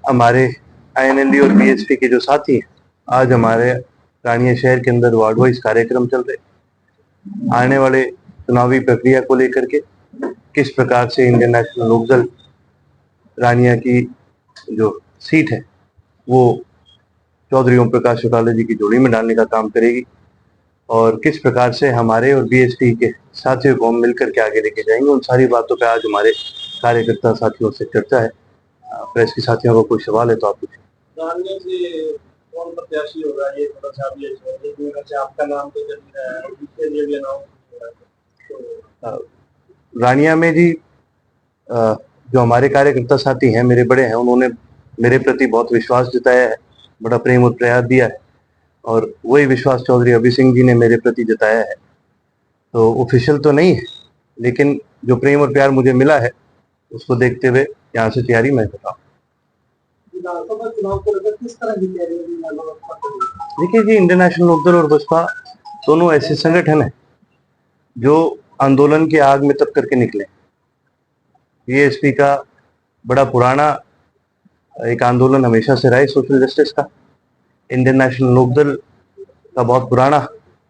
हमारे आईएनएलडी और बीएसपी के जो साथी हैं, आज हमारे रानिया शहर के अंदर वार्ड वाइज कार्यक्रम चल रहे। आने वाले चुनावी प्रक्रिया को लेकर के किस प्रकार से इंडियन नेशनल लोकदल रानिया की जो सीट है वो चौधरी ओम प्रकाश चौटाला जी की जोड़ी में डालने का काम करेगी, और किस प्रकार से हमारे और बीएसपी के साथियों को हम मिलकर के आगे लेके जाएंगे, उन सारी बातों पे आज हमारे कार्यकर्ता साथियों से चर्चा है। प्रेस के साथियों को कोई सवाल है तो आप पूछें। रानिया से कौन प्रत्याशी होगा ये थोड़ा सा भी आपका नाम तो चल रहा है, इसके लिए भी अनाउंस हो रहा है। रानिया में जी जो हमारे कार्यकर्ता साथी हैं, मेरे बड़े हैं, उन्होंने मेरे प्रति बहुत विश्वास जताया है, बड़ा प्रेम और प्रयास दिया है, और वही विश्वास चौधरी अभी सिंह जी ने मेरे प्रति जताया है। तो ऑफिशियल तो नहीं है, लेकिन जो प्रेम और प्यार मुझे मिला है उसको देखते हुए यहाँ से तैयारी मैं कर रहा हूँ। विधानसभा चुनाव को लेकर किस तरह की तैयारी है? देखिए जी, इंडियन नेशनल लोकदल और बसपा दोनों ऐसे संगठन है जो आंदोलन की आग में तप करके निकले। बीएसपी का बड़ा पुराना एक आंदोलन हमेशा से रहा है सोशल जस्टिस का। इंडियन नेशनल लोकदल का बहुत पुराना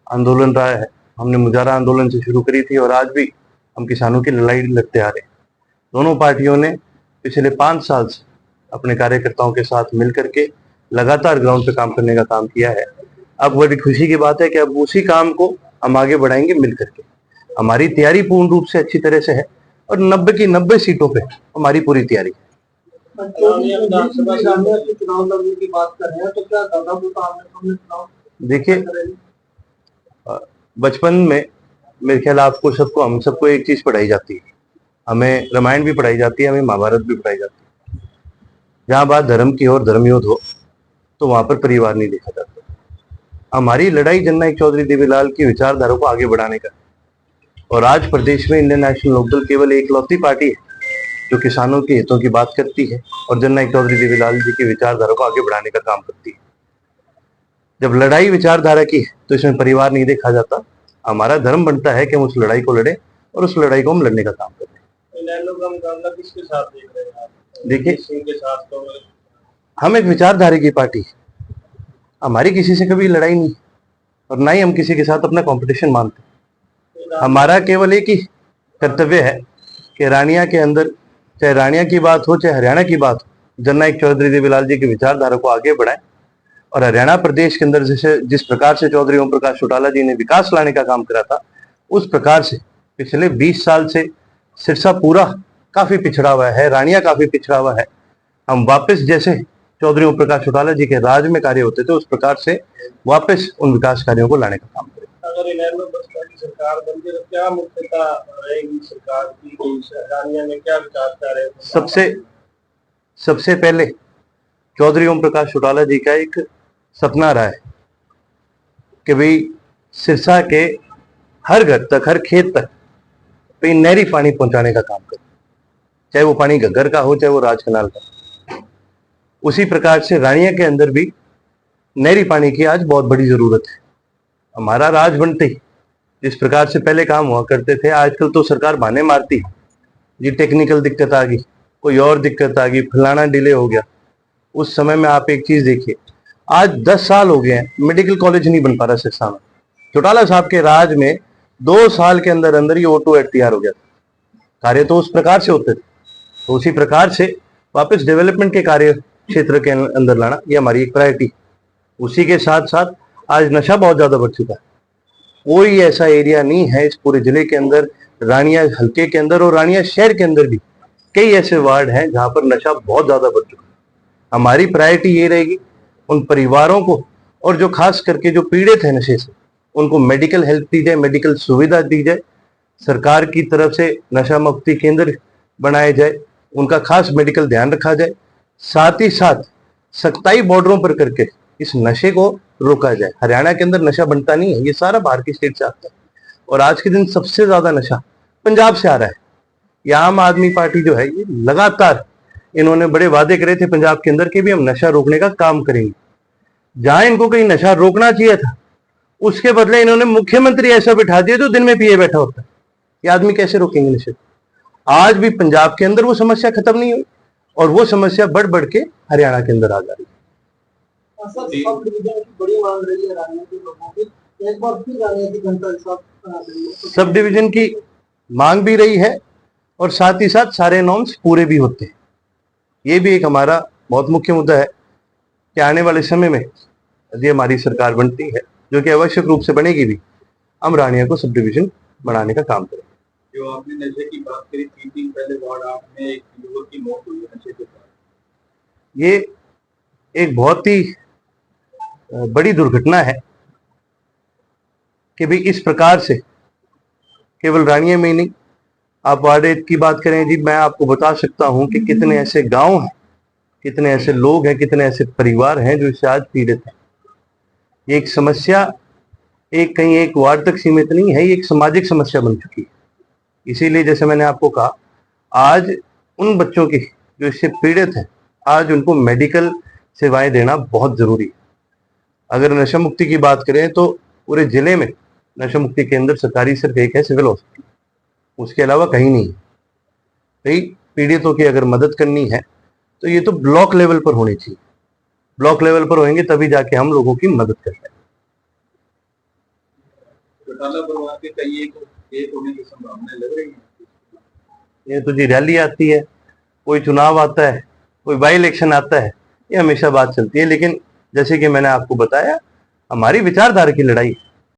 आंदोलन रहा है। हमने मुजाहरा आंदोलन से शुरू करी थी और आज भी हम किसानों की लड़ाई लड़ते आ रहे हैं। दोनों पार्टियों ने पिछले 5 साल से अपने कार्यकर्ताओं के साथ मिलकर के लगातार ग्राउंड पे काम करने का काम किया है। अब बड़ी खुशी की बात है कि अब उसी काम को हम आगे बढ़ाएंगे मिलकर के। हमारी तैयारी पूर्ण रूप से अच्छी तरह से है और 90 की 90 सीटों पे हमारी पूरी तैयारी है। देखिए, बचपन में मेरे ख्याल आपको सबको हम सबको एक चीज पढ़ाई जाती है, हमें रामायण भी पढ़ाई जाती है, हमें महाभारत भी पढ़ाई जाती है। जहाँ बात धर्म की और धर्मयुद्ध हो तो वहां पर परिवार नहीं देखा जाता। हमारी लड़ाई जननायक चौधरी देवीलाल की विचारधारा को आगे बढ़ाने का, और आज प्रदेश में इंडियन नेशनल लोकदल केवल एक लौती पार्टी है जो किसानों के हितों की बात करती है और जननायक चौधरी देवीलाल जी की विचारधारा को आगे बढ़ाने का काम करती है। जब लड़ाई विचारधारा की तो इसमें परिवार नहीं देखा जाता। हमारा धर्म बनता है कि हम उस लड़ाई को लड़े और उस लड़ाई को हम लड़ने का काम करें। देखिए, हम एक विचारधारा की पार्टी, हमारी किसी से कभी लड़ाई नहीं और ना ही हम किसी के साथ अपना कंपटीशन मानते। हमारा केवल एक ही कर्तव्य है कि रानिया के अंदर, चाहे रानिया की बात हो चाहे हरियाणा की बात हो, जननायक चौधरी देवीलाल जी की विचारधारा को आगे बढ़ाएं। और हरियाणा प्रदेश के अंदर जैसे जिस प्रकार से चौधरी ओम प्रकाश चौटाला जी ने विकास लाने का काम करा था, उस प्रकार से पिछले 20 साल से सिरसा पूरा काफी पिछड़ा हुआ है, रानिया काफी पिछड़ा हुआ है। हम वापस जैसे चौधरी ओम प्रकाश चौटाला जी के राज में कार्य होते थे उस प्रकार से वापस उन विकास कार्यों को लाने का काम करें। अगर इनेलो बसपा की सरकार बनती है तो क्या मुख्यता रहेगी सरकार की? रानिया में क्या विकास कार्य? सबसे पहले चौधरी ओम प्रकाश चौटाला जी का एक सपना रहा है कि भाई सिरसा के हर घर तक, हर खेत तक नहरी पानी पहुंचाने का काम करें, चाहे वो पानी घग्गर का हो चाहे वो राज कनाल का। उसी प्रकार से रानिया के अंदर भी नहरी पानी की आज बहुत बड़ी जरूरत है। हमारा राज बनते ही जिस प्रकार से पहले काम हुआ करते थे, आजकल तो सरकार बहाने मारती है जी, टेक्निकल दिक्कत आ गई, कोई और दिक्कत आ गई, फलाना डिले हो गया। उस समय में आप एक चीज देखिए, आज 10 साल हो गए हैं, मेडिकल कॉलेज नहीं बन पा रहा सिरसा में। चौटाला साहब के राज में 2 साल के अंदर अंदर ही O2 एक्ट तैयार हो गया था। कार्य तो उस प्रकार से होते थे, तो उसी प्रकार से वापस डेवलपमेंट के कार्य क्षेत्र के अंदर लाना ये हमारी एक प्रायोरिटी। उसी के साथ साथ आज नशा बहुत ज्यादा बढ़ चुका है। कोई ऐसा एरिया नहीं है इस पूरे जिले के अंदर, रानिया हल्के के अंदर और रानिया शहर के अंदर भी कई ऐसे वार्ड हैं जहां पर नशा बहुत ज्यादा बढ़ चुका है। हमारी प्रायोरिटी ये रहेगी उन परिवारों को, और जो खास करके जो पीड़ित है नशे से, उनको मेडिकल हेल्प दी जाए, मेडिकल सुविधा दी जाए, सरकार की तरफ से नशा मुक्ति केंद्र बनाए जाए, उनका खास मेडिकल ध्यान रखा जाए। साथ ही साथ सख्ताई बॉर्डरों पर करके इस नशे को रोका जाए। हरियाणा के अंदर नशा बनता नहीं है, ये सारा बाहर की स्टेट से आता है, और आज के दिन सबसे ज्यादा नशा पंजाब से आ रहा है। ये आम आदमी पार्टी जो है, ये लगातार इन्होंने बड़े वादे करे थे पंजाब के अंदर कि भी हम नशा रोकने का काम करेंगे। जहां इनको कहीं नशा रोकना चाहिए था, उसके बदले इन्होंने मुख्यमंत्री ऐसा बिठा दिया जो दिन में पिए बैठा होता है। ये आदमी कैसे रोकेंगे नशे? आज भी पंजाब के अंदर वो समस्या खत्म नहीं हुई, और वो समस्या बढ़ बढ़ के हरियाणा के अंदर आ जा रही है। सर, सब डिवीजन की बड़ी मांग रही है राजनीतिक के लोगों की, एक बार फिर राजनीतिक जनता हिसाब बना रही है। सब डिवीजन की मांग भी रही है और साथ ही साथ सारे नॉर्म्स पूरे भी होते हैं। ये भी एक हमारा बहुत मुख्य मुद्दा है कि आने वाले समय में यदि हमारी सरकार बनती है, जो कि आवश्यक रूप से बनेगी भी, हम रानिया को सब डिवीजन बनाने का काम करेंगे। जो आपने नशे की बात करी, 3 दिन पहले वार्ड 8 में एक युवक की मौत हुई है नशे के साथ। ये एक बहुत ही बड़ी दुर्घटना है कि भाई इस प्रकार से केवल रानिया में ही नहीं, आप वार्ड 8 की बात करें जी, मैं आपको बता सकता हूं कि कितने ऐसे गांव हैं, कितने ऐसे लोग हैं, कितने ऐसे परिवार हैं जो इससे आज पीड़ित हैं। ये एक समस्या एक कहीं एक वार्ड तक सीमित नहीं है, ये एक सामाजिक समस्या बन चुकी है। इसीलिए जैसे मैंने आपको कहा, आज उन बच्चों की जो इससे पीड़ित हैं, आज उनको मेडिकल सेवाएं देना बहुत जरूरी है। अगर नशा मुक्ति की बात करें तो पूरे जिले में नशा मुक्ति केंद्र सरकारी सिर्फ एक है, सिविल हॉस्पिटल, उसके अलावा कहीं नहीं है। भाई पीड़ितों की अगर मदद करनी है तो ये तो ब्लॉक लेवल पर होनी चाहिए। ब्लॉक लेवल पर होंगे तभी जाके हम लोगों की मदद कर पाएंगे। चौटाला परिवार के कई एक होने की संभावना लग रही है। ये तो जी रैली आती है, कोई चुनाव आता है, कोई बाई इलेक्शन आता है, ये हमेशा बात चलती है। लेकिन जैसे कि मैंने आपको बताया, हमारी विचारधारा की लड़ाई है।